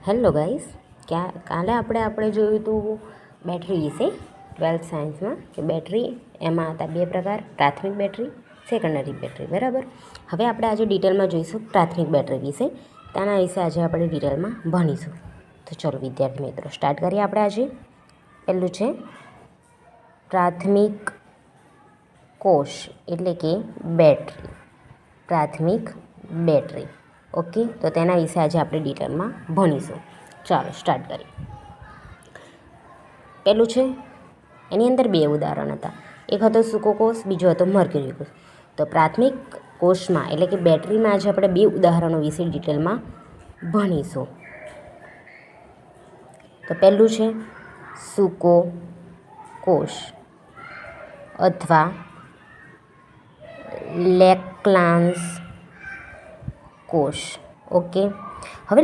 Hello guys, કાલે આપણે જોયું હતું બેટરી વિશે 12th સાયન્સમાં કે બેટરી એમાં હતા બે પ્રકાર, પ્રાથમિક બેટરી, સેકન્ડરી બેટરી. બરાબર. હવે આપણે આજે ડિટેલમાં જોઈશું પ્રાથમિક બેટરી વિશે. તેના વિશે આજે આપણે ડિટેલમાં ભણીશું. તો ચલો વિદ્યાર્થી મિત્રો, સ્ટાર્ટ કરીએ. આપણે આજે પહેલું છે પ્રાથમિક કોષ એટલે કે બેટરી. પ્રાથમિક બેટરી. ઓકે, તો તેના વિશે આજે આપણે ડિટેલમાં ભણીશું. ચાલો સ્ટાર્ટ કરીએ. પહેલું છે, એની અંદર બે ઉદાહરણ હતા. એક હતો સૂકો કોષ, બીજો હતો મર્ક્યુરી કોષ. તો પ્રાથમિક કોષમાં એટલે કે બેટરીમાં આજે આપણે બે ઉદાહરણો વિશે ડિટેલમાં ભણીશું. તો પહેલું છે સૂકો કોષ અથવા લેક્લાન્સ કોષ. ઓકે, હવે